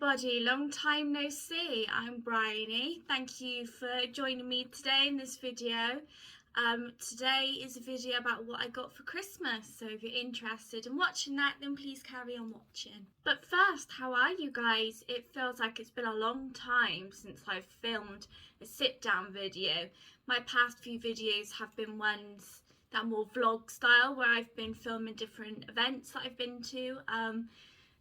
everybody, long time no see. I'm Briony. Thank you for joining me today in this video. Today is a video about what I got for Christmas, so if you're interested in watching that, then please carry on watching. But first, how are you guys? It feels like it's been a long time since I've filmed a sit-down video. My past few videos have been ones that are more vlog style, where I've been filming different events that I've been to.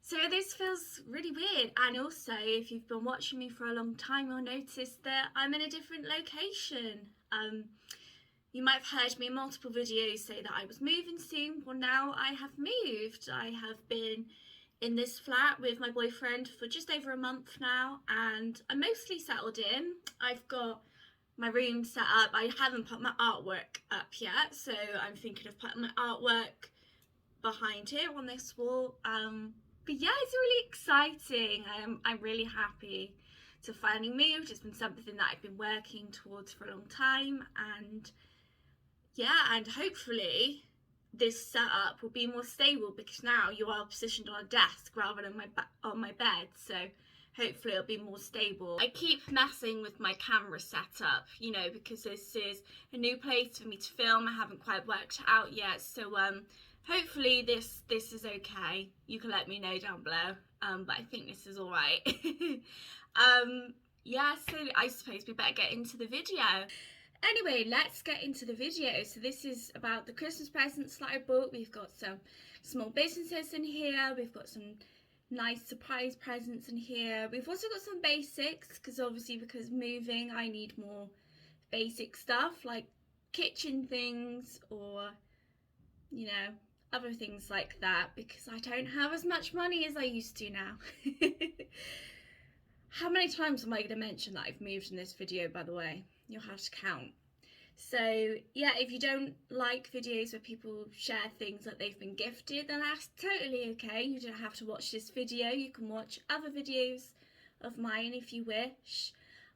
So this feels really weird, and also if you've been watching me for a long time, you'll notice that I'm in a different location. You might have heard me in multiple videos say that I was moving soon. Well, now I have moved. I have been in this flat with my boyfriend for just over a month now, and I'm mostly settled in. I've got my room set up. I haven't put my artwork up yet, so I'm thinking of putting my artwork behind here on this wall. But yeah, it's really exciting. I'm really happy to finally move. It's been something that I've been working towards for a long time, and yeah, and hopefully this setup will be more stable, because now you are positioned on a desk rather than on my bed, so hopefully it'll be more stable. I keep messing with my camera setup, you know, because this is a new place for me to film. I haven't quite worked it out yet, so hopefully this is okay. You can let me know down below, but I think this is all right. Yeah, so I suppose we better get into the video. Anyway, let's get into the video. So this is about the Christmas presents that I bought. We've got some small businesses in here. We've got some nice surprise presents in here. We've also got some basics, because moving I need more basic stuff like kitchen things, or you know, other things like that, because I don't have as much money as I used to now. How many times am I going to mention that I've moved in this video, by the way? You'll have to count. So yeah, if you don't like videos where people share things that they've been gifted, then that's totally okay. You don't have to watch this video. You can watch other videos of mine if you wish.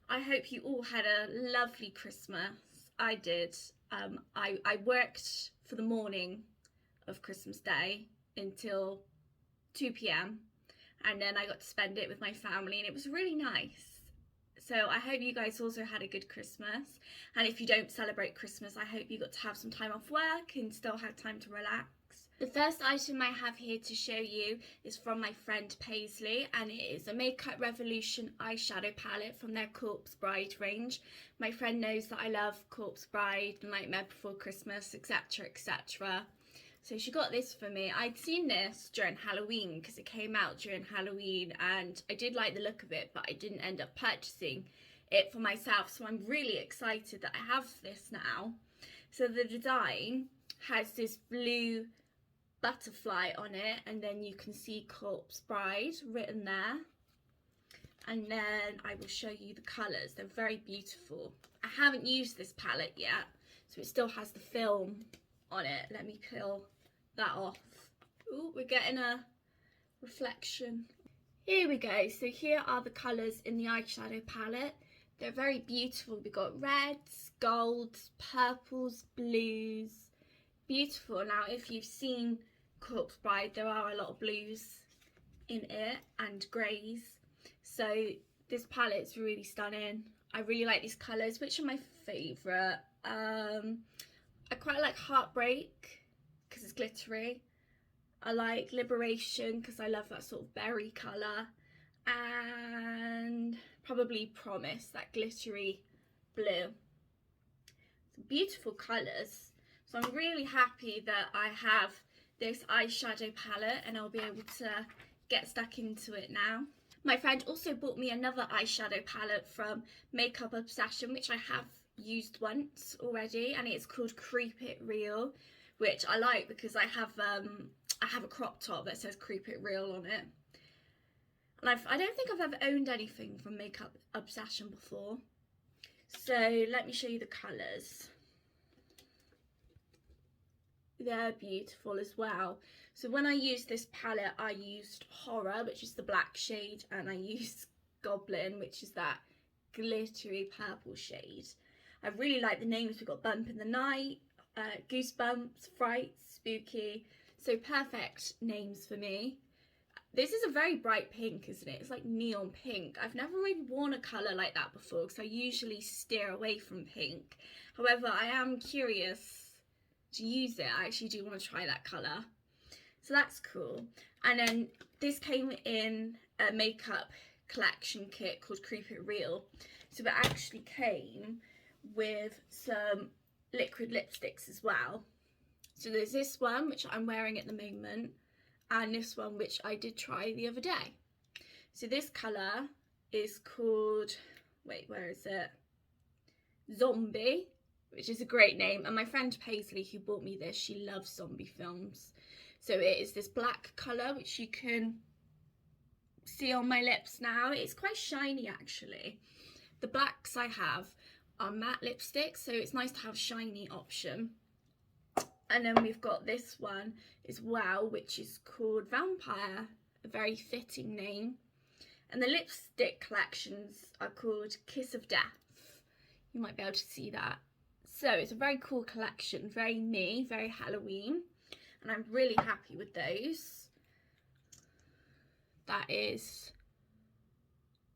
I hope you all had a lovely Christmas. I did. I worked for the morning of Christmas Day until 2 p.m. and then I got to spend it with my family, and it was really nice. So I hope you guys also had a good Christmas, and if you don't celebrate Christmas, I hope you got to have some time off work and still had time to relax. The first item I have here to show you is from my friend Paisley, and it is a Makeup Revolution eyeshadow palette from their Corpse Bride range. My friend knows that I love Corpse Bride and Nightmare Before Christmas, etc, etc. So she got this for me. I'd seen this during Halloween, because it came out during Halloween, and I did like the look of it, but I didn't end up purchasing it for myself. So I'm really excited that I have this now. So the design has this blue butterfly on it, and then you can see Corpse Bride written there. And then I will show you the colours. They're very beautiful. I haven't used this palette yet, so it still has the film on it. Let me peel that off. Oh, we're getting a reflection. Here we go. So here are the colours in the eyeshadow palette. They're very beautiful. We've got reds, golds, purples, blues. Beautiful. Now, if you've seen Corpse Bride, there are a lot of blues in it and greys. So this palette's really stunning. I really like these colours. Which are my favourite? I quite like Heartbreak because it's glittery. I like Liberation because I love that sort of berry colour. And probably Promise, that glittery blue. Beautiful colours. So I'm really happy that I have this eyeshadow palette, and I'll be able to get stuck into it now. My friend also bought me another eyeshadow palette from Makeup Obsession, which I have used once already, and it's called Creep It Real, which I like because I have a crop top that says Creep It Real on it, and I don't think I've ever owned anything from Makeup Obsession before. So let me show you the colours. They're beautiful as well. So when I used this palette, I used Horror, which is the black shade, and I used Goblin, which is that glittery purple shade. I really like the names. We've got Bump in the Night, Goosebumps, Fright, Spooky. So perfect names for me. this is a very bright pink, isn't it? It's like neon pink. I've never really worn a colour like that before because I usually steer away from pink. However, I am curious to use it. I actually do want to try that colour. So that's cool. And then this came in a makeup collection kit called Creep It Real. So it actually came with some liquid lipsticks as well. So there's this one, which I'm wearing at the moment, and this one, which I did try the other day. So this colour is called, wait, where is it? Zombie, which is a great name. And my friend Paisley, who bought me this, she loves zombie films. So it is this black colour, which you can see on my lips now. It's quite shiny, actually. The blacks I have are matte lipsticks, so it's nice to have a shiny option. And then we've got this one as well, which is called Vampire, a very fitting name. And the lipstick collections are called Kiss of Death. You might be able to see that. So it's a very cool collection, very me, very Halloween. And I'm really happy with those. That is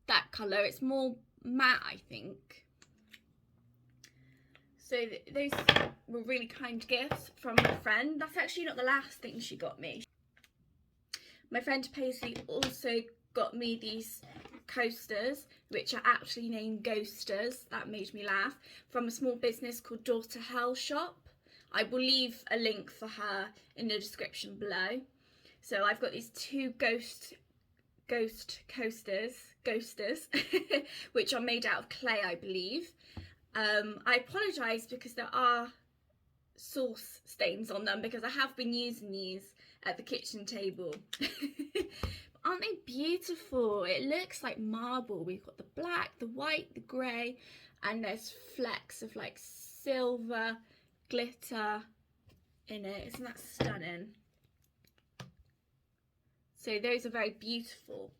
that colour. It's more matte, I think. So those were really kind gifts from my friend. That's actually not the last thing she got me. My friend Paisley also got me these coasters, which are actually named Ghosters. That made me laugh. From a small business called Daughter Hell Shop. I will leave a link for her in the description below. So I've got these two ghost coasters, which are made out of clay, I believe. I apologise because there are sauce stains on them because I have been using these at the kitchen table. Aren't they beautiful? It looks like marble. We've got the black, the white, the grey, and there's flecks of like silver glitter in it. Isn't that stunning? So those are very beautiful.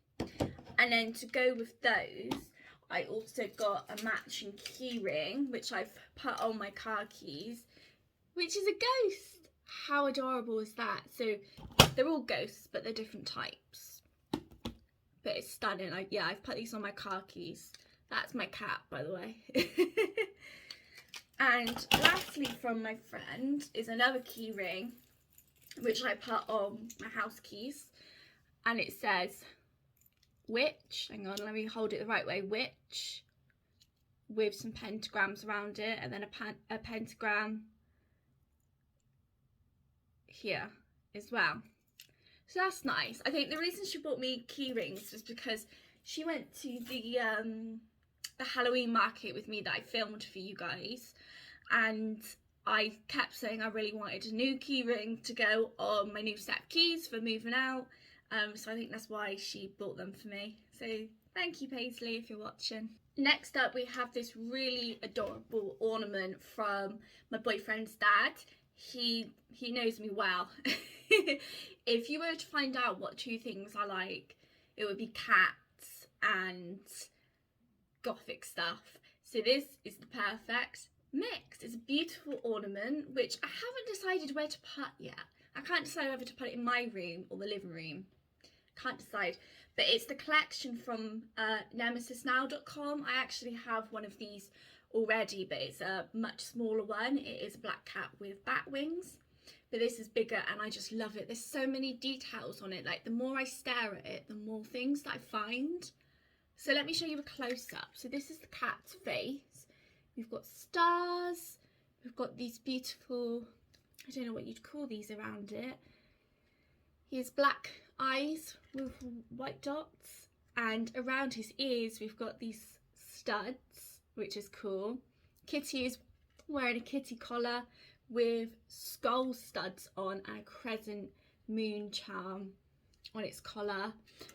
And then to go with those, I also got a matching key ring, which I've put on my car keys, which is a ghost. How adorable is that? So they're all ghosts, but they're different types. But it's stunning. I've put these on my car keys. That's my cat, by the way. And lastly from my friend is another key ring, which I put on my house keys. And it says witch, hang on, let me hold it the right way, witch, with some pentagrams around it, and then a pentagram here as well. So that's nice. I think the reason she bought me key rings was because she went to the Halloween market with me that I filmed for you guys, and I kept saying I really wanted a new key ring to go on my new set of keys for moving out. So I think that's why she bought them for me. So thank you, Paisley, if you're watching. Next up, we have this really adorable ornament from my boyfriend's dad. He knows me well. If you were to find out what two things I like, it would be cats and Gothic stuff. So this is the perfect mix. It's a beautiful ornament, which I haven't decided where to put yet. I can't decide whether to put it in my room or the living room. Can't decide. But it's the collection from nemesisnow.com. I actually have one of these already, but it's a much smaller one. It is a black cat with bat wings. But this is bigger and I just love it. There's so many details on it. Like, the more I stare at it, the more things that I find. So let me show you a close-up. So this is the cat's face. We've got stars. We've got these beautiful, I don't know what you'd call these around it. He has black eyes with white dots, and around his ears we've got these studs, which is cool. Kitty is wearing a kitty collar with skull studs on and a crescent moon charm on its collar,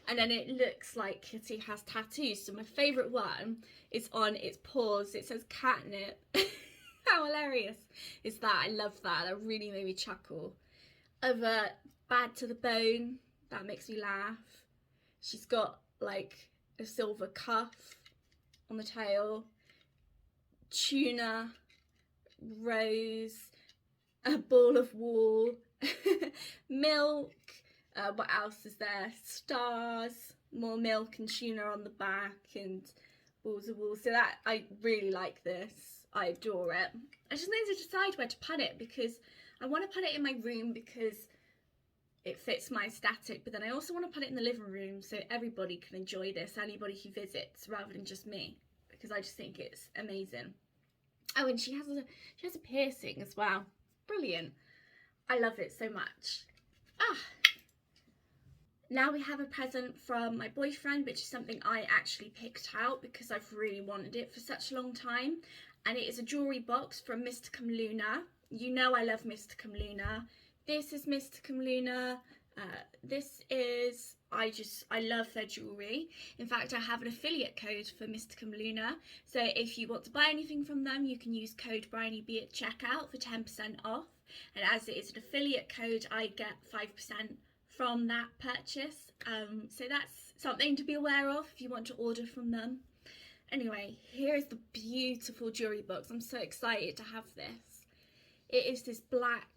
and then it looks like Kitty has tattoos. So my favourite one is on its paws. It says catnip. How hilarious is that? I love that. That really made me chuckle. Other bad to the bone, that makes me laugh. She's got like a silver cuff on the tail, tuna, rose, a ball of wool, milk, What else is there? Stars, more milk and tuna on the back, and balls of wool. So that, I really like this. I adore it. I just need to decide where to put it, because I want to put it in my room because it fits my aesthetic, but then I also want to put it in the living room so everybody can enjoy this, anybody who visits, rather than just me, because I just think it's amazing. Oh, and she has a piercing as well. Brilliant. I love it so much. Now we have a present from my boyfriend, which is something I actually picked out because I've really wanted it for such a long time, and it is a jewellery box from Mysticum Luna. You know I love Mysticum Luna. This is Mysticum Luna. I love their jewellery. In fact, I have an affiliate code for Mysticum Luna. So if you want to buy anything from them, you can use code BrionyBea at checkout for 10% off. And as it is an affiliate code, I get 5% from that purchase. So that's something to be aware of if you want to order from them. Anyway, here is the beautiful jewellery box. I'm so excited to have this. It is this black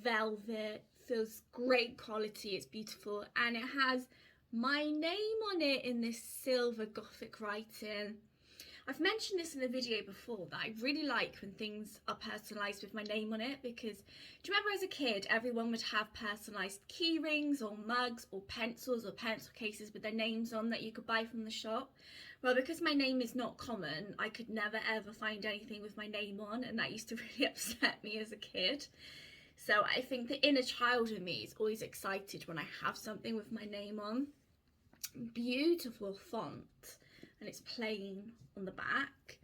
velvet, feels great quality, it's beautiful, and it has my name on it in this silver Gothic writing. I've mentioned this in a video before that I really like when things are personalised with my name on it, because do you remember as a kid everyone would have personalised key rings or mugs or pencils or pencil cases with their names on that you could buy from the shop? Well, because my name is not common, I could never ever find anything with my name on, and that used to really upset me as a kid. So I think the inner child in me is always excited when I have something with my name on. Beautiful font, and it's plain on the back.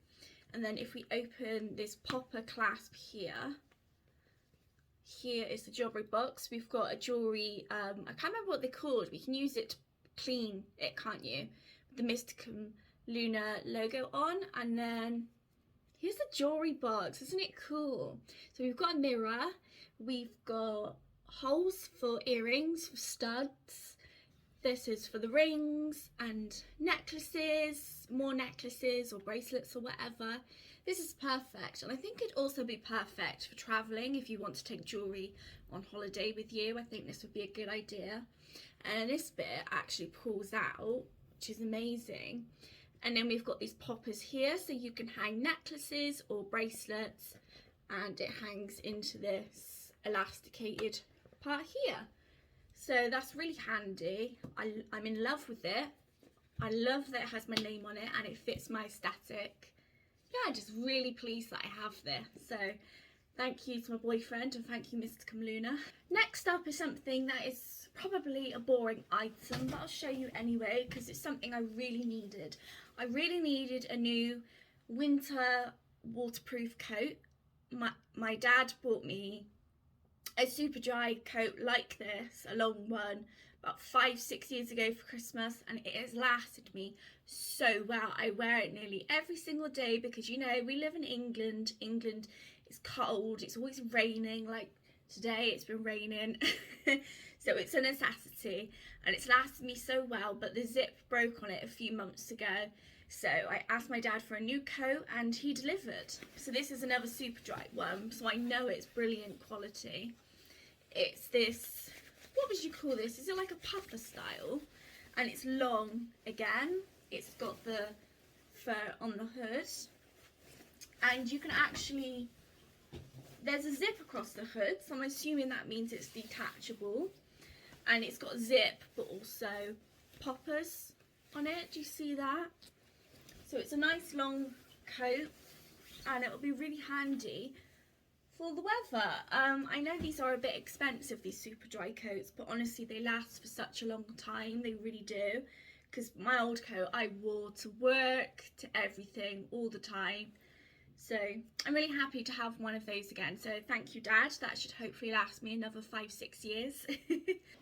And then if we open this popper clasp here, here is the jewellery box. We've got a jewellery, I can't remember what they're called, we can use it to clean it, can't you? The Mysticum Luna logo on, and then here's the jewellery box. Isn't it cool? So we've got a mirror, we've got holes for earrings, for studs. This is for the rings and necklaces, more necklaces or bracelets or whatever. This is perfect, and I think it'd also be perfect for travelling if you want to take jewellery on holiday with you. I think this would be a good idea. And this bit actually pulls out, which is amazing. And then we've got these poppers here, so you can hang necklaces or bracelets, and it hangs into this elasticated part here. So that's really handy. I'm in love with it. I love that it has my name on it and it fits my aesthetic. Yeah, just really pleased that I have this. So thank you to my boyfriend, and thank you Mysticum Luna. Next up is something that is probably a boring item, but I'll show you anyway because it's something I really needed. I really needed a new winter waterproof coat. My dad bought me a super dry coat like this, a long one, about 5-6 years ago for Christmas, and it has lasted me so well. I wear it nearly every single day because, you know, we live in England. England is cold, it's always raining, like today it's been raining. So it's a necessity, and it's lasted me so well, but the zip broke on it a few months ago. So I asked my dad for a new coat and he delivered. So this is another super dry one, so I know it's brilliant quality. It's this, what would you call this? Is it like a puffer style? And it's long again. It's got the fur on the hood. And you can actually, there's a zip across the hood, so I'm assuming that means it's detachable. And it's got a zip, but also poppers on it. Do you see that? So it's a nice long coat, and it'll be really handy for the weather. I know these are a bit expensive, these super dry coats, but honestly they last for such a long time. They really do, because my old coat I wore to work, to everything, all the time. So I'm really happy to have one of those again. So thank you, Dad. That should hopefully last me another 5-6 years.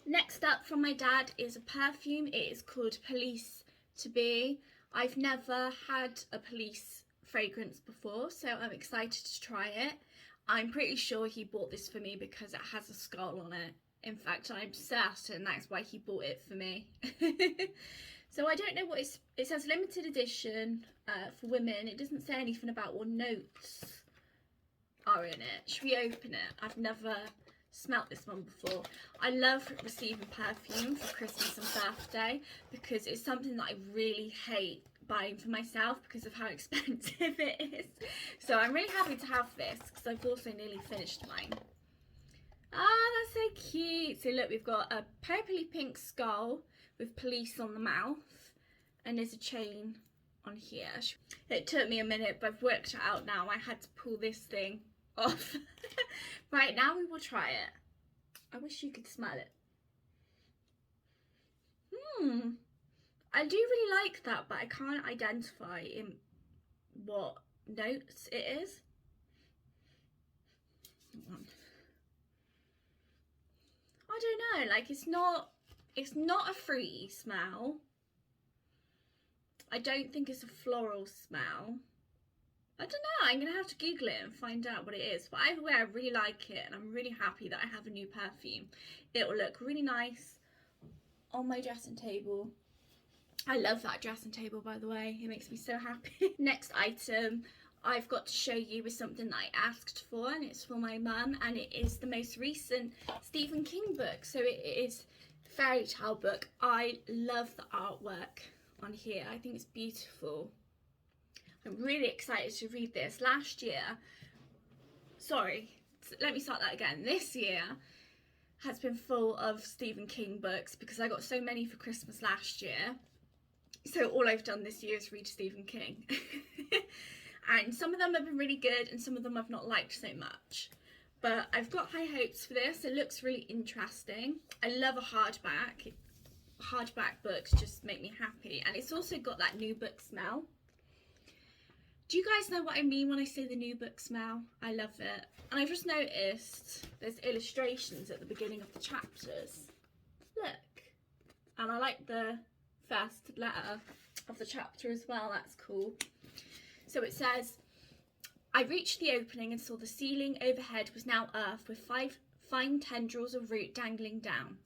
Next up from my dad is a perfume. It is called Police to Be. I've never had a police fragrance before, so I'm excited to try it. I'm pretty sure he bought this for me because it has a skull on it. In fact, I'm certain that's why he bought it for me. So I don't know what it says limited edition for women. It doesn't say anything about what notes are in it. Should we open it? I've never smelt this one before. I love receiving perfume for Christmas and birthday because it's something that I really hate buying for myself because of how expensive it is. So I'm really happy to have this because I've also nearly finished mine. Ah, that's so cute. So look, we've got a purpley pink skull with police on the mouth, and there's a chain on here. It took me a minute, but I've worked it out now. I had to pull this thing off. Right, now we will try it. I wish you could smell it. I do really like that, but I can't identify in what notes it is. I don't know, like it's not a fruity smell. I don't think it's a floral smell. I don't know, I'm gonna have to Google it and find out what it is. But either way, I really like it and I'm really happy that I have a new perfume. It will look really nice on my dressing table. I love that dressing table, by the way. It makes me so happy. Next item I've got to show you is something that I asked for, and it's for my mum, and it is the most recent Stephen King book. So it is a fairy tale book. I love the artwork on here. I think it's beautiful. I'm really excited to read this. Let me start that again. This year has been full of Stephen King books because I got so many for Christmas last year. So all I've done this year is read Stephen King. And some of them have been really good and some of them I've not liked so much. But I've got high hopes for this. It looks really interesting. I love a hardback. Hardback books just make me happy. And it's also got that new book smell. Do you guys know what I mean when I say the new book smell? I love it. And I've just noticed there's illustrations at the beginning of the chapters. Look. And I like the first letter of the chapter as well. That's cool. So it says, I reached the opening and saw the ceiling overhead was now earth with 5 fine tendrils of root dangling down.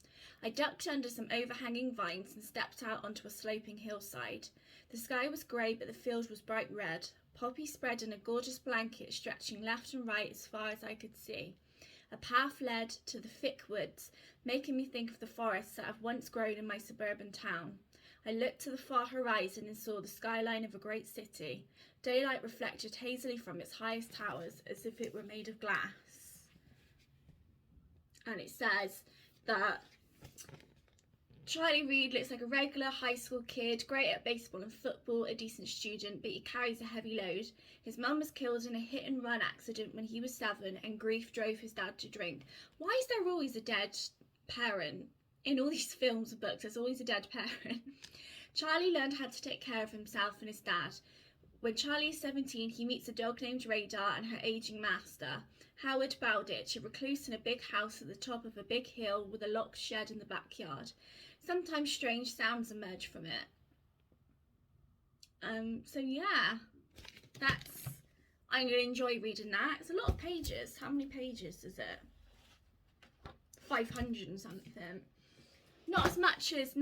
I ducked under some overhanging vines and stepped out onto a sloping hillside. The sky was grey, but the field was bright red. Poppy spread in a gorgeous blanket stretching left and right as far as I could see. A path led to the thick woods, making me think of the forests that have once grown in my suburban town. I looked to the far horizon and saw the skyline of a great city. Daylight reflected hazily from its highest towers as if it were made of glass. And it says that Charlie Reed looks like a regular high school kid, great at baseball and football, a decent student, but he carries a heavy load. His mum was killed in a hit-and-run accident when he was 7, and grief drove his dad to drink. Why is there always a dead parent? In all these films and books, there's always a dead parent. Charlie learned how to take care of himself and his dad. When Charlie is 17, he meets a dog named Radar and her aging master, Howard Bowditch, a recluse in a big house at the top of a big hill with a locked shed in the backyard. Sometimes strange sounds emerge from it. So yeah, I'm going to enjoy reading that. It's a lot of pages. How many pages is it? 500 and something. Not as much as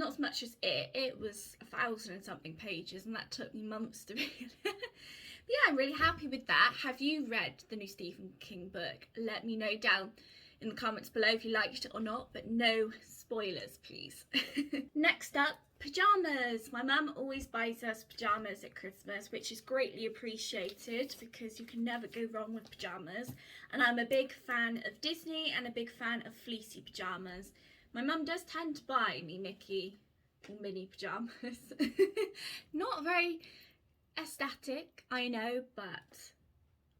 it. It was 1,000 and something pages, and that took me months to read. But yeah, I'm really happy with that. Have you read the new Stephen King book? Let me know down in the comments below if you liked it or not, but no spoilers, please. Next up, pyjamas. My mum always buys us pyjamas at Christmas, which is greatly appreciated because you can never go wrong with pyjamas. And I'm a big fan of Disney and a big fan of fleecy pyjamas. My mum does tend to buy me Mickey or Minnie pyjamas. Not very aesthetic, I know, but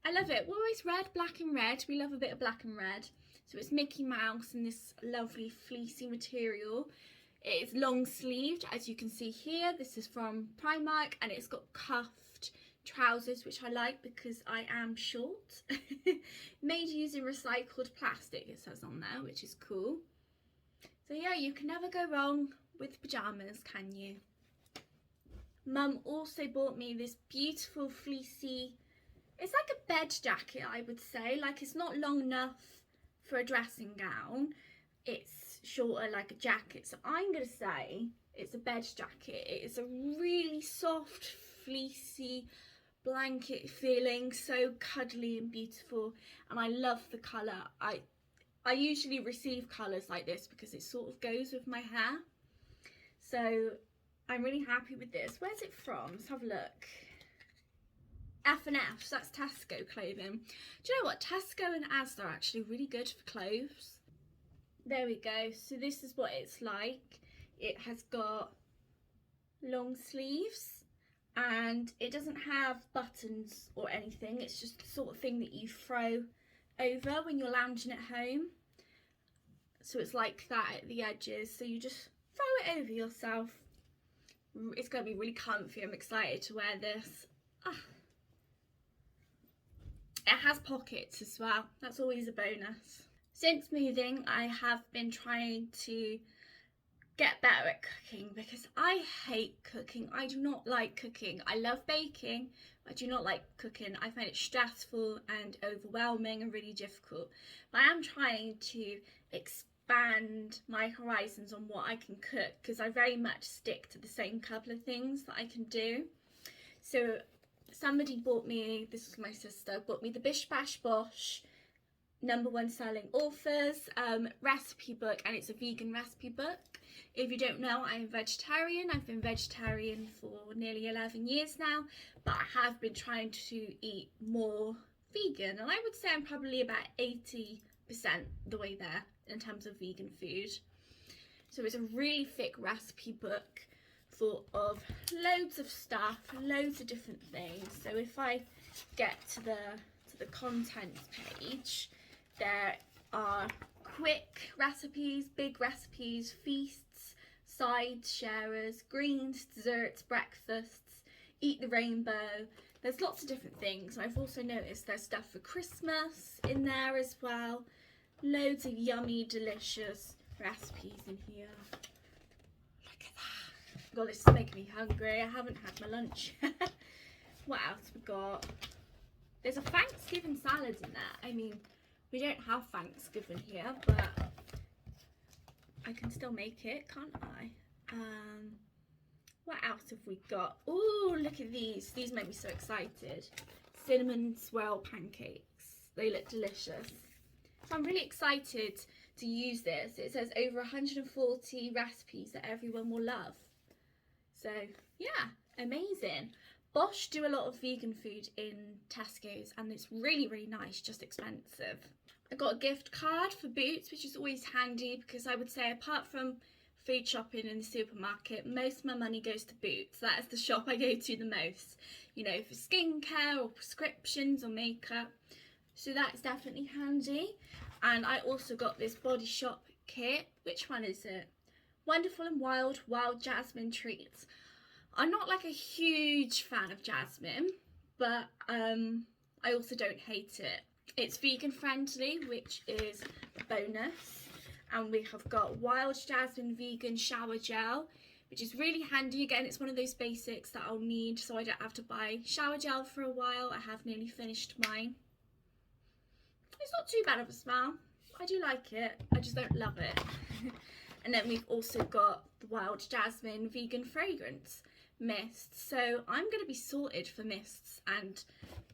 I love it. We're always red, black and red. We love a bit of black and red. So it's Mickey Mouse in this lovely fleecy material. It is long sleeved, as you can see here. This is from Primark, and it's got cuffed trousers, which I like because I am short. Made using recycled plastic, it says on there, which is cool. So yeah, you can never go wrong with pyjamas, can you? Mum also bought me this beautiful fleecy, it's like a bed jacket, I would say. Like, it's not long enough for a dressing gown. It's shorter like a jacket. So I'm going to say it's a bed jacket. It is a really soft, fleecy blanket feeling, so cuddly and beautiful. And I love the colour. I usually receive colours like this because it sort of goes with my hair. So I'm really happy with this. Where's it from? Let's have a look. F&F, so that's Tesco clothing. Do you know what? Tesco and Asda are actually really good for clothes. There we go. So this is what it's like. It has got long sleeves and it doesn't have buttons or anything. It's just the sort of thing that you throw over when you're lounging at home. So it's like that at the edges. So you just throw it over yourself. It's going to be really comfy. I'm excited to wear this. It has pockets as well. That's always a bonus. Since moving, I have been trying to get better at cooking because I hate cooking. I do not like cooking. I love baking. I do not like cooking. I find it stressful and overwhelming and really difficult. But I am trying to expand my horizons on what I can cook because I very much stick to the same couple of things that I can do. So somebody bought me, this was my sister, bought me the Bish Bash Bosh #1 selling authors recipe book, and it's a vegan recipe book. If you don't know, I'm vegetarian. I've been vegetarian for nearly 11 years now, but I have been trying to eat more vegan, and I would say I'm probably about 80% the way there in terms of vegan food. So it's a really thick recipe book full of loads of stuff, loads of different things. So if I get to the contents page, there are quick recipes, big recipes, feasts, sides, sharers, greens, desserts, breakfasts, eat the rainbow. There's lots of different things. I've also noticed there's stuff for Christmas in there as well. Loads of yummy, delicious recipes in here. Look at that. God, this is making me hungry. I haven't had my lunch. What else we got? There's a Thanksgiving salad in there. I mean, we don't have Thanksgiving here, but I can still make it, can't I? What else have we got? Oh, look at these. These make me so excited. Cinnamon swirl pancakes. They look delicious. So I'm really excited to use this. It says over 140 recipes that everyone will love. So yeah, amazing. Bosch do a lot of vegan food in Tesco's and it's really, really nice, just expensive. I got a gift card for Boots, which is always handy because I would say apart from food shopping in the supermarket, most of my money goes to Boots. That is the shop I go to the most, you know, for skincare or prescriptions or makeup. So that's definitely handy. And I also got this Body Shop kit. Which one is it? Wonderful and Wild Jasmine Treats. I'm not like a huge fan of jasmine, but I also don't hate it. It's vegan friendly, which is a bonus. And we have got Wild Jasmine Vegan Shower Gel, which is really handy. Again, it's one of those basics that I'll need so I don't have to buy shower gel for a while. I have nearly finished mine. It's not too bad of a smell. I do like it. I just don't love it. And then we've also got the Wild Jasmine Vegan Fragrance Mist. So I'm going to be sorted for mists and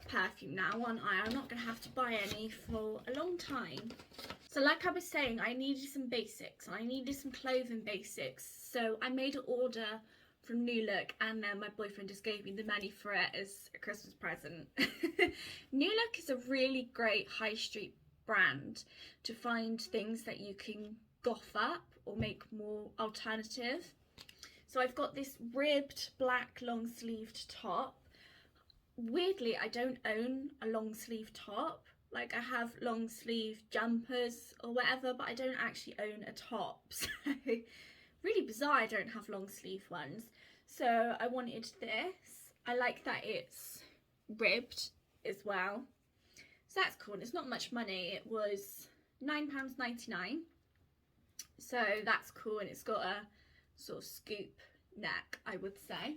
perfume now, aren't I? I'm not going to have to buy any for a long time. So like I was saying, I needed some basics. I needed some clothing basics. So I made an order from New Look, and then my boyfriend just gave me the money for it as a Christmas present. New Look is a really great high street brand to find things that you can goth up or make more alternative. So I've got this ribbed black long sleeved top. Weirdly, I don't own a long sleeve top. Like, I have long sleeve jumpers or whatever, but I don't actually own a top. So really bizarre I don't have long sleeve ones. So I wanted this. I like that it's ribbed as well. So that's cool. And it's not much money. It was £9.99. So that's cool, and it's got a sort of scoop neck, I would say.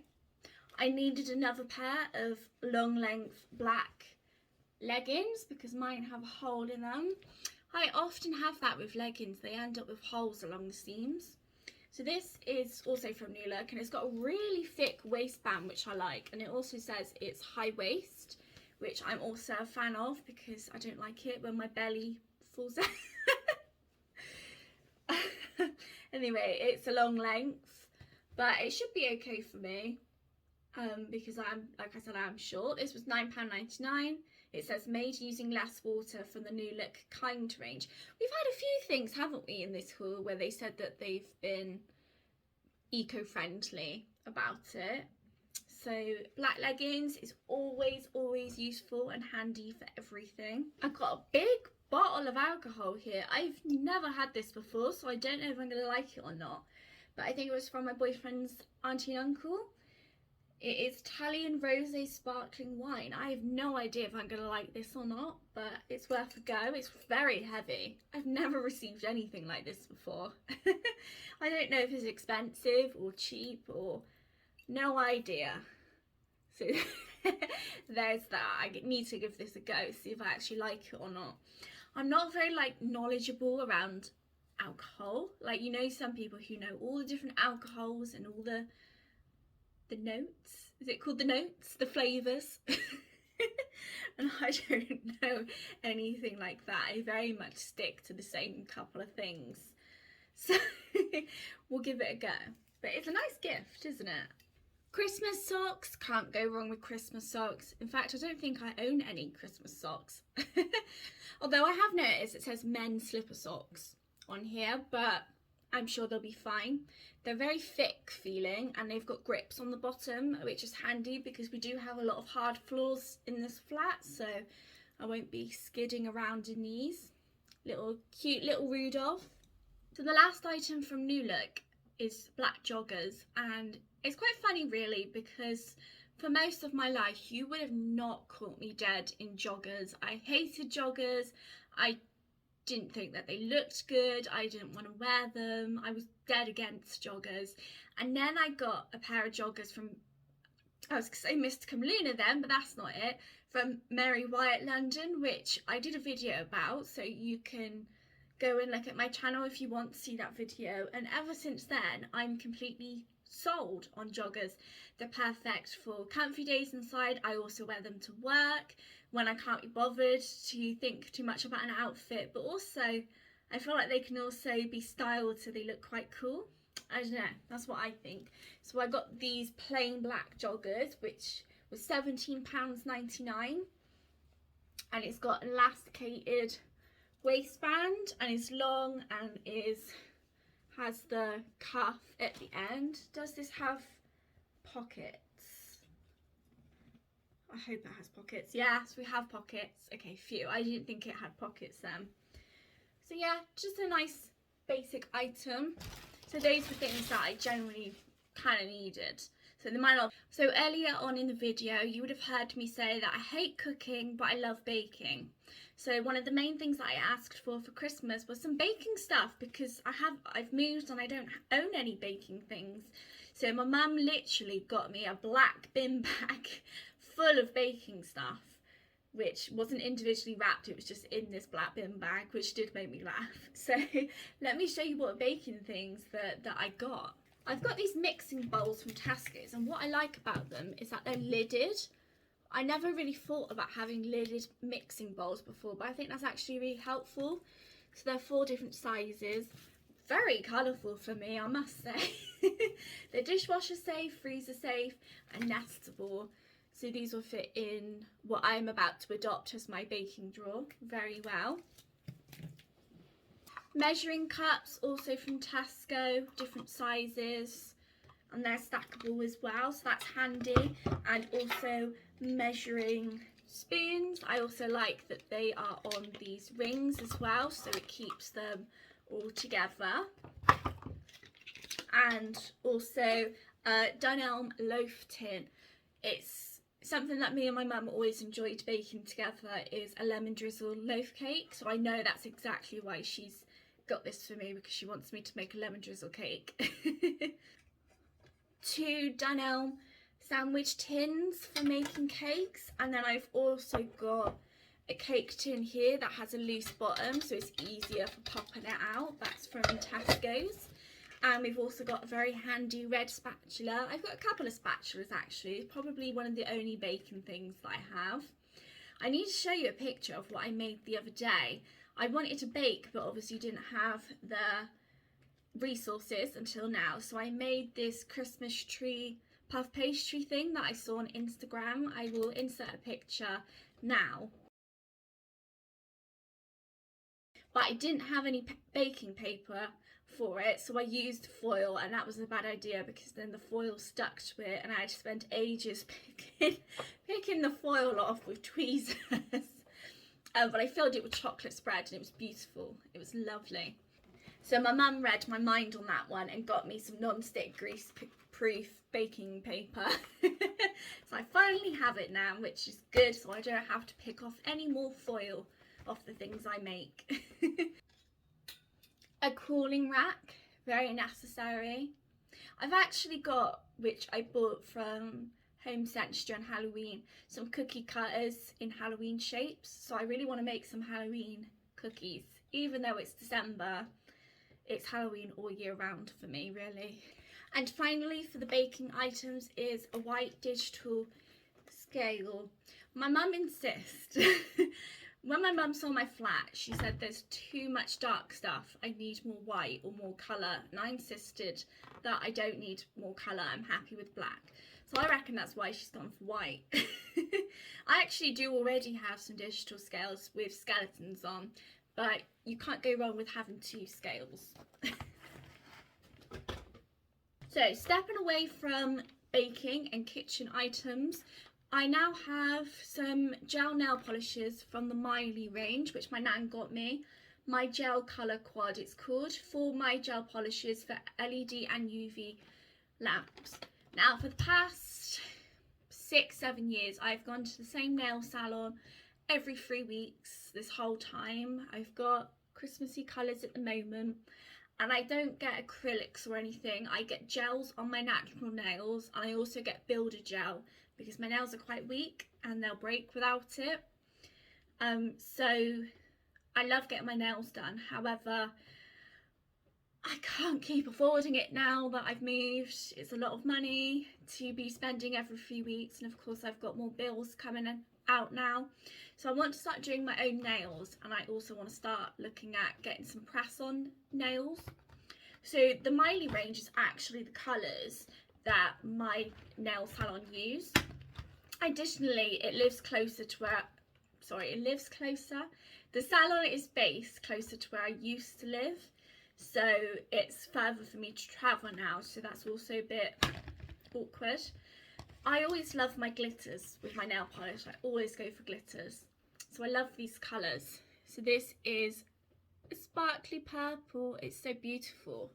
I needed another pair of long length black leggings because mine have a hole in them. I often have that with leggings. They end up with holes along the seams. So this is also from New Look, and it's got a really thick waistband, which I like. And it also says it's high waist, which I'm also a fan of because I don't like it when my belly falls out. Anyway, it's a long length, but it should be okay for me. Because I'm, like I said, I'm short. This was £9.99. It says made using less water from the New Look Kind range. We've had a few things, haven't we, in this haul where they said that they've been eco-friendly about it. So black leggings is always useful and handy for everything. I've got a big bottle of alcohol here. I've never had this before, so I don't know if I'm going to like it or not. But I think it was from my boyfriend's auntie and uncle. It is Italian Rosé sparkling wine. I have no idea if I'm going to like this or not, but it's worth a go. It's very heavy. I've never received anything like this before. I don't know if it's expensive or cheap or no idea. So there's that. I need to give this a go, see if I actually like it or not. I'm not very knowledgeable around alcohol. Like, you know, some people who know all the different alcohols and all the notes. Is it called the notes? The flavours? And I don't know anything like that. I very much stick to the same couple of things. So we'll give it a go. But it's a nice gift, isn't it? Christmas socks. Can't go wrong with Christmas socks. In fact, I don't think I own any Christmas socks. Although I have noticed it says men's slipper socks on here, but I'm sure they'll be fine. They're very thick feeling and they've got grips on the bottom, which is handy because we do have a lot of hard floors in this flat, so I won't be skidding around in these. Cute little Rudolph. So the last item from New Look is black joggers, and it's quite funny really because for most of my life you would have not caught me dead in joggers. I hated joggers. I didn't think that they looked good. I didn't want to wear them. I was dead against joggers. And then I got a pair of joggers from, I was going to say Mysticum Luna then, but that's not it, from Mary Wyatt London, which I did a video about, so you can go and look at my channel if you want to see that video. And ever since then, I'm completely sold on joggers. They're perfect for comfy days inside. I also wear them to work when I can't be bothered to think too much about an outfit, but also I feel like they can also be styled so they look quite cool. I don't know, that's what I think. So I got these plain black joggers, which was £17.99, and it's got an elasticated waistband and it's long and has the cuff at the end. Does this have pockets? I hope it has pockets. Yes, we have pockets. Okay, phew. I didn't think it had pockets then. So yeah, just a nice basic item. So those were things that I generally kind of needed. So the might not. So earlier on in the video, you would have heard me say that I hate cooking, but I love baking. So one of the main things that I asked for Christmas was some baking stuff because I've moved and I don't own any baking things. So my mum literally got me a black bin bag full of baking stuff, which wasn't individually wrapped, it was just in this black bin bag, which did make me laugh. So let me show you what baking things that I got. I've got these mixing bowls from Tesco's, and what I like about them is that they're lidded. I never really thought about having lidded mixing bowls before, but I think that's actually really helpful. So they're 4 different sizes. Very colourful for me, I must say. They're dishwasher safe, freezer safe, and nestable. So these will fit in what I'm about to adopt as my baking drawer very well. Measuring cups, also from Tesco, different sizes, and they're stackable as well, so that's handy. And also measuring spoons. I also like that they are on these rings as well, so it keeps them all together. And also Dunelm loaf tin. It's something that me and my mum always enjoyed baking together, is a lemon drizzle loaf cake. So I know that's exactly why she's got this for me, because she wants me to make a lemon drizzle cake. 2 Dunelm sandwich tins for making cakes, and then I've also got a cake tin here that has a loose bottom, so it's easier for popping it out. That's from Tesco's. And we've also got a very handy red spatula. I've got a couple of spatulas actually. It's probably one of the only baking things that I have. I need to show you a picture of what I made the other day. I wanted to bake, but obviously didn't have the resources until now. So I made this Christmas tree puff pastry thing that I saw on Instagram. I will insert a picture now. But I didn't have any baking paper for it, so I used foil, and that was a bad idea because then the foil stuck to it and I had to spend ages picking the foil off with tweezers. But I filled it with chocolate spread and it was beautiful. It was lovely. So my mum read my mind on that one and got me some non-stick grease-proof baking paper. So I finally have it now, which is good, so I don't have to pick off any more foil off the things I make. A cooling rack, very necessary. I've actually got, which I bought from Home Centre during Halloween, some cookie cutters in Halloween shapes. So I really want to make some Halloween cookies. Even though it's December, it's Halloween all year round for me, really. And finally, for the baking items is a white digital scale. My mum insists. When my mum saw my flat, she said there's too much dark stuff. I need more white or more colour. And I insisted that I don't need more colour. I'm happy with black. So I reckon that's why she's gone for white. I actually do already have some digital scales with skeletons on, but you can't go wrong with having 2 scales. So stepping away from baking and kitchen items, I now have some gel nail polishes from the Miley range, which my nan got me. My gel colour quad, it's called, for my gel polishes for LED and UV lamps. Now for the past 6-7 years, I've gone to the same nail salon every 3 weeks this whole time. I've got Christmassy colours at the moment, and I don't get acrylics or anything. I get gels on my natural nails, and I also get builder gel because my nails are quite weak and they'll break without it. So I love getting my nails done. However, I can't keep affording it now that I've moved. It's a lot of money to be spending every few weeks, and of course I've got more bills coming out now. So I want to start doing my own nails, and I also want to start looking at getting some press-on nails. So the Miley range is actually the colours that my nail salon use. Additionally, it lives closer to where, the salon is based closer to where I used to live, so it's further for me to travel now, so that's also a bit awkward. I always love my glitters with my nail polish. I always go for glitters, so I love these colours. So this is a sparkly purple. It's so beautiful.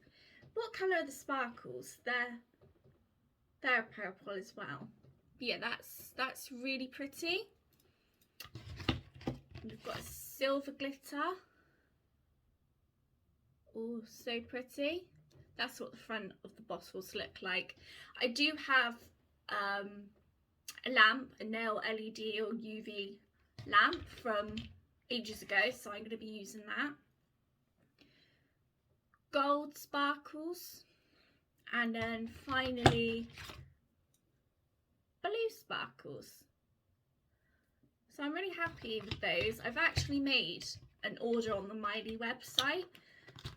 What colour are the sparkles? They're purple as well. But yeah, that's really pretty. And we've got a silver glitter. Oh, so pretty. That's what the front of the bottles look like. I do have a lamp, a nail LED or UV lamp from ages ago, so I'm going to be using that. Gold sparkles, and then finally blue sparkles. So I'm really happy with those. I've actually made an order on the Miley website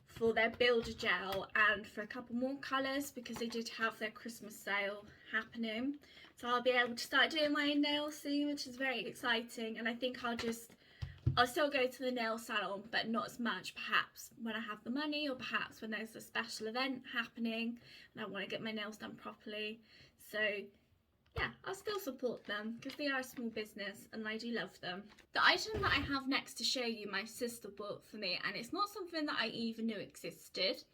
for their builder gel and for a couple more colours because they did have their Christmas sale happening. So I'll be able to start doing my own nails soon, which is very exciting. And I think I'll still go to the nail salon, but not as much, perhaps when I have the money, or perhaps when there's a special event happening and I want to get my nails done properly. So yeah, I'll still support them because they are a small business and I do love them. The item that I have next to show you, my sister bought for me, and it's not something that I even knew existed.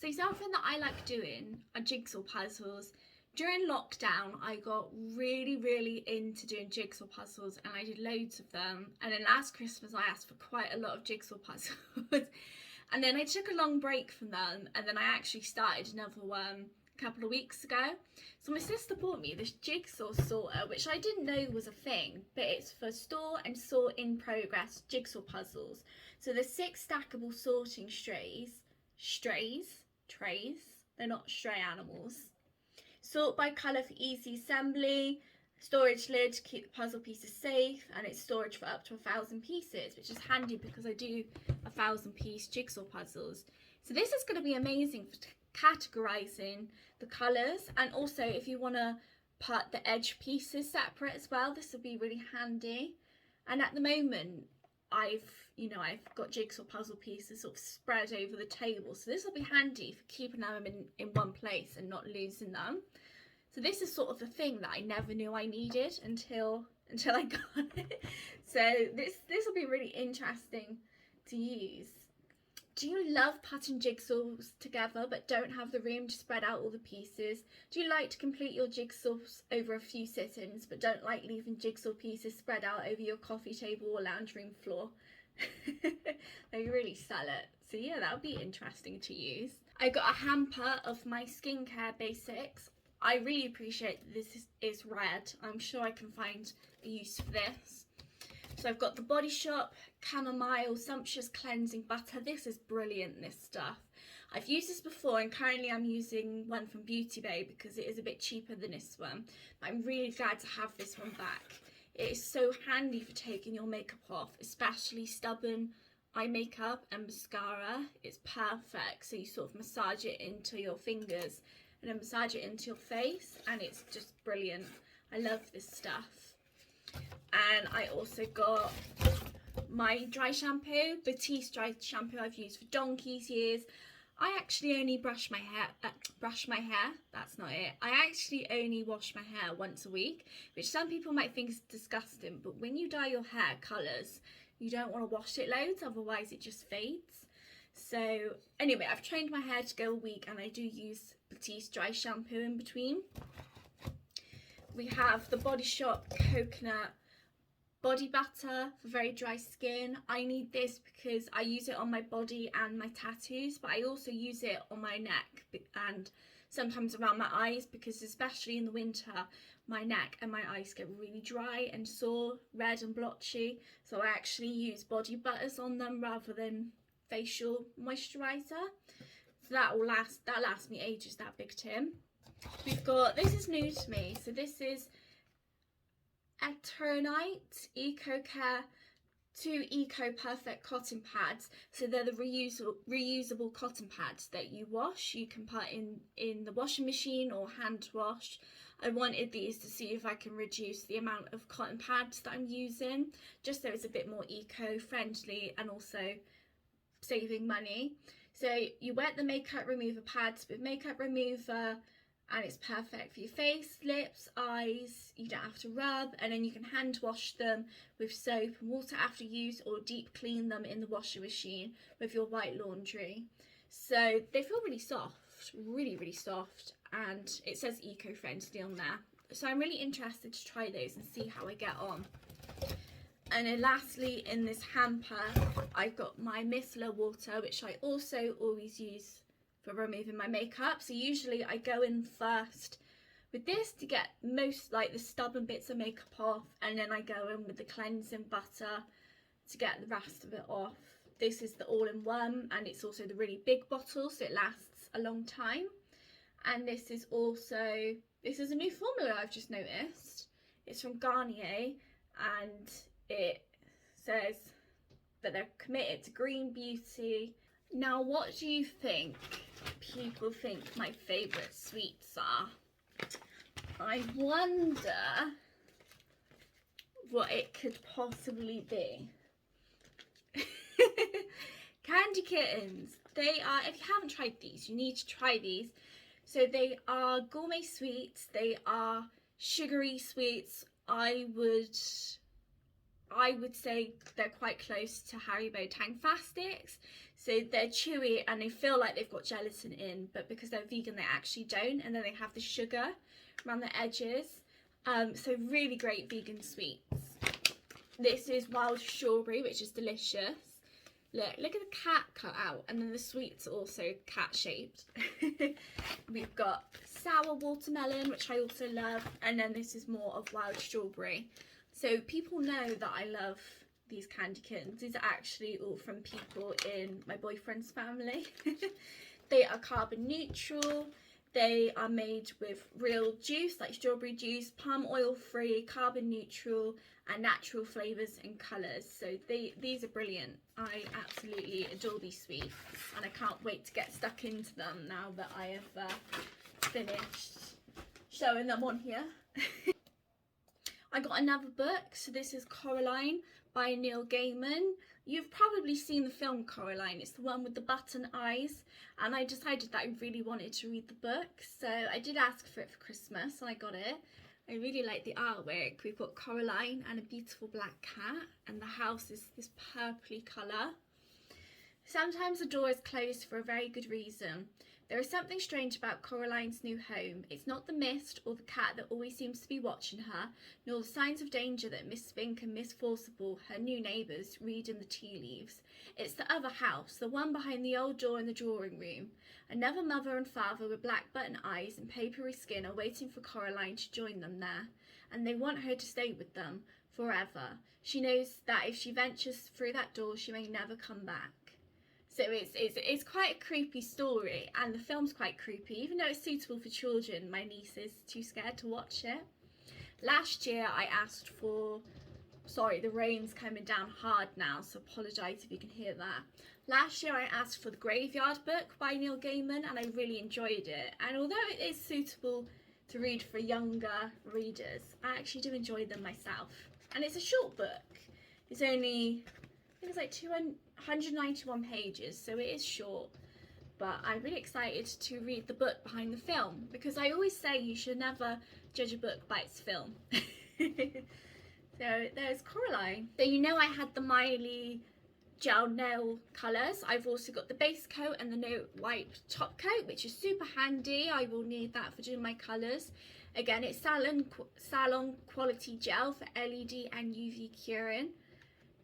So something that I like doing are jigsaw puzzles. During lockdown, I got really into doing jigsaw puzzles, and I did loads of them. And then last Christmas, I asked for quite a lot of jigsaw puzzles. And then I took a long break from them, and then I actually started another one a couple of weeks ago. So my sister bought me this jigsaw sorter, which I didn't know was a thing, but it's for store and sort in progress jigsaw puzzles. So there's 6 stackable sorting trays, they're not stray animals. Sort by colour for easy assembly, storage lid to keep the puzzle pieces safe, and it's storage for up to 1,000 pieces, which is handy because I do 1,000 piece jigsaw puzzles. So this is going to be amazing for categorizing the colours, and also if you want to put the edge pieces separate as well, this will be really handy. And at the moment I've got jigsaw puzzle pieces sort of spread over the table, so this will be handy for keeping them in one place and not losing them. So this is sort of the thing that I never knew I needed until I got it. So this will be really interesting to use. Do you love putting jigsaws together but don't have the room to spread out all the pieces? Do you like to complete your jigsaws over a few sittings but don't like leaving jigsaw pieces spread out over your coffee table or lounge room floor? They really sell it. So yeah, that would be interesting to use. I got a hamper of my skincare basics. I really appreciate this is red. I'm sure I can find a use for this. So I've got the Body Shop Chamomile Sumptuous Cleansing Butter. This is brilliant, this stuff. I've used this before, and currently I'm using one from BeautyBay because it is a bit cheaper than this one. But I'm really glad to have this one back. It is so handy for taking your makeup off, especially stubborn eye makeup and mascara. It's perfect. So you sort of massage it into your fingers and then massage it into your face, and it's just brilliant. I love this stuff. And I also got my dry shampoo, Batiste dry shampoo I've used for donkey's years. I actually only brush my hair, that's not it. I actually only wash my hair once a week, which some people might think is disgusting, but when you dye your hair colours, you don't want to wash it loads, otherwise it just fades. So anyway, I've trained my hair to go a week, and I do use Batiste dry shampoo in between. We have the Body Shop Coconut Body Butter for very dry skin. I need this because I use it on my body and my tattoos, but I also use it on my neck and sometimes around my eyes, because especially in the winter my neck and my eyes get really dry and sore, red and blotchy, so I actually use body butters on them rather than facial moisturizer. So that lasts me ages, that big tin. We've got, this is new to me, so this is Eternite Eco Care 2 Eco Perfect cotton pads. So they're the reusable cotton pads that you wash. You can put in the washing machine or hand wash. I wanted these to see if I can reduce the amount of cotton pads that I'm using, just so it's a bit more eco-friendly and also saving money. So you wet the makeup remover pads with makeup remover, and it's perfect for your face, lips, eyes. You don't have to rub, and then you can hand wash them with soap and water after use, or deep clean them in the washing machine with your white laundry. So they feel really soft, really soft, and it says eco-friendly on there. So I'm really interested to try those and see how I get on. And then lastly, in this hamper, I've got my micellar water, which I also always use for removing my makeup. So usually I go in first with this to get most, like, the stubborn bits of makeup off, and then I go in with the cleansing butter to get the rest of it off. This is the all-in-one, and it's also the really big bottle, so it lasts a long time. And this is a new formula I've just noticed. It's from Garnier, and it says that they're committed to green beauty. Now, what do you think people think my favourite sweets are? I wonder what it could possibly be. Candy kittens. They are, if you haven't tried these, you need to try these. So they are gourmet sweets. They are sugary sweets. I would say they're quite close to Haribo Tangfastics. So they're chewy and they feel like they've got gelatin in, but because they're vegan they actually don't, and then they have the sugar around the edges. So really great vegan sweets. This is wild strawberry, which is delicious. Look at the cat cut out, and then the sweets are also cat shaped. We've got sour watermelon, which I also love, and then this is more of wild strawberry. So people know that I love these candy kittens. These are actually all from people in my boyfriend's family. They are carbon neutral. They are made with real juice, like strawberry juice, palm oil free, carbon neutral, and natural flavours and colours. So these are brilliant. I absolutely adore these sweets, and I can't wait to get stuck into them now that I have finished showing them on here. I got another book, so this is Coraline by Neil Gaiman. You've probably seen the film Coraline, it's the one with the button eyes, and I decided that I really wanted to read the book, so I did ask for it for Christmas and I got it. I really like the artwork. We've got Coraline and a beautiful black cat, and the house is this purpley colour. Sometimes the door is closed for a very good reason. There is something strange about Coraline's new home. It's not the mist or the cat that always seems to be watching her, nor the signs of danger that Miss Spink and Miss Forcible, her new neighbours, read in the tea leaves. It's the other house, the one behind the old door in the drawing room. Another mother and father with black button eyes and papery skin are waiting for Coraline to join them there, and they want her to stay with them forever. She knows that if she ventures through that door, she may never come back. So it's quite a creepy story, and the film's quite creepy. Even though it's suitable for children, my niece is too scared to watch it. Last year I asked for, sorry, the rain's coming down hard now, so apologise if you can hear that. Last year I asked for the Graveyard book by Neil Gaiman, and I really enjoyed it. And although it is suitable to read for younger readers, I actually do enjoy them myself. And it's a short book. It's only, I think it's like 191 pages, so it is short, but I'm really excited to read the book behind the film, because I always say you should never judge a book by its film. So there's Coraline. So you know I had the Miley gel nail colours. I've also got the base coat and the no wipe top coat, which is super handy. I will need that for doing my colours. Again, it's salon quality gel for LED and UV curing.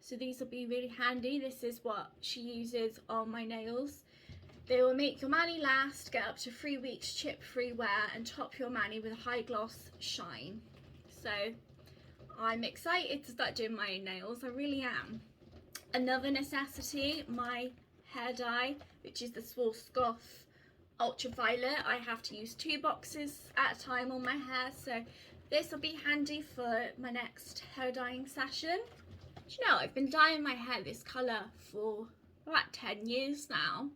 So these will be really handy. This is what she uses on my nails. They will make your mani last, get up to 3 weeks chip-free wear, and top your mani with a high gloss shine. So I'm excited to start doing my nails, I really am. Another necessity, my hair dye, which is the Swarovski Ultraviolet. I have to use 2 boxes at a time on my hair, so this will be handy for my next hair dyeing session. Do you know, I've been dyeing my hair this colour for about 10 years now.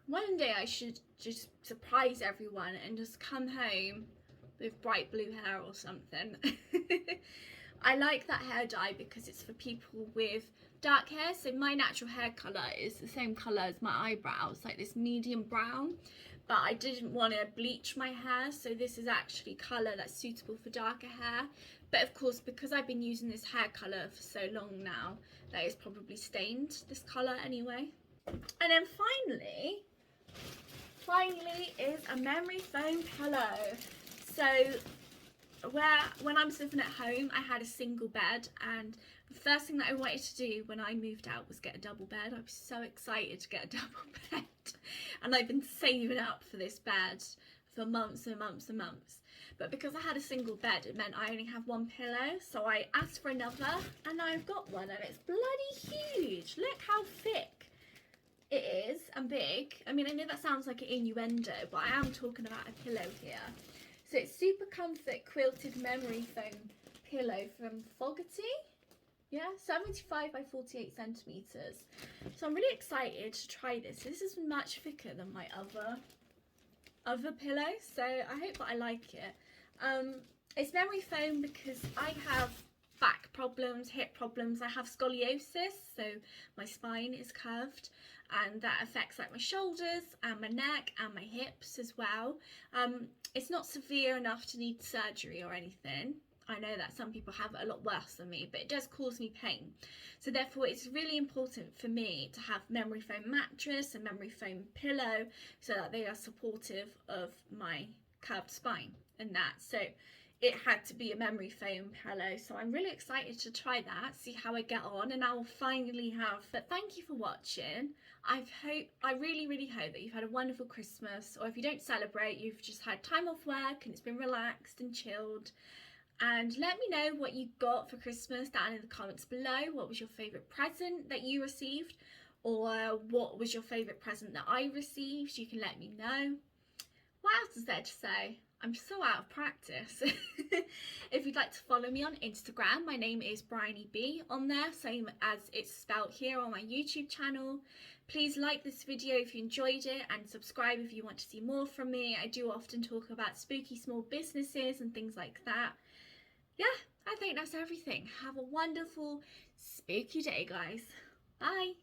One day I should just surprise everyone and just come home with bright blue hair or something. I like that hair dye because it's for people with dark hair. So my natural hair colour is the same colour as my eyebrows, like this medium brown. But I didn't want to bleach my hair, so this is actually colour that's suitable for darker hair. But of course, because I've been using this hair colour for so long now, that is probably stained this colour anyway. And then finally is a memory foam pillow. So when I was living at home, I had a single bed, and the first thing that I wanted to do when I moved out was get a double bed. I was so excited to get a double bed, and I've been saving up for this bed for months and months and months. But because I had a single bed, it meant I only have one pillow, so I asked for another, and now I've got one, and it's bloody huge. Look how thick it is and big. I mean, I know that sounds like an innuendo, but I am talking about a pillow here. So it's Super Comfort Quilted Memory Foam Pillow from Fogarty. Yeah, 75 by 48 centimetres. So I'm really excited to try this. This is much thicker than my other pillow, so I hope that I like it. It's memory foam because I have back problems, hip problems. I have scoliosis, so my spine is curved, and that affects like my shoulders and my neck and my hips as well. It's not severe enough to need surgery or anything. I know that some people have it a lot worse than me, but it does cause me pain. So therefore it's really important for me to have memory foam mattress and memory foam pillow so that they are supportive of my curved spine and that. So it had to be a memory foam pillow, so I'm really excited to try that, see how I get on, and I will finally have. But thank you for watching. I really hope that you've had a wonderful Christmas, or if you don't celebrate, you've just had time off work and it's been relaxed and chilled. And let me know what you got for Christmas down in the comments below. What was your favourite present that you received, or what was your favourite present that I received? You can let me know. What else is there to say? I'm so out of practice. If you'd like to follow me on Instagram, my name is BrionyBea on there, same as it's spelt here on my YouTube channel. Please like this video if you enjoyed it and subscribe if you want to see more from me. I do often talk about spooky small businesses and things like that. Yeah, I think that's everything. Have a wonderful spooky day, guys. Bye.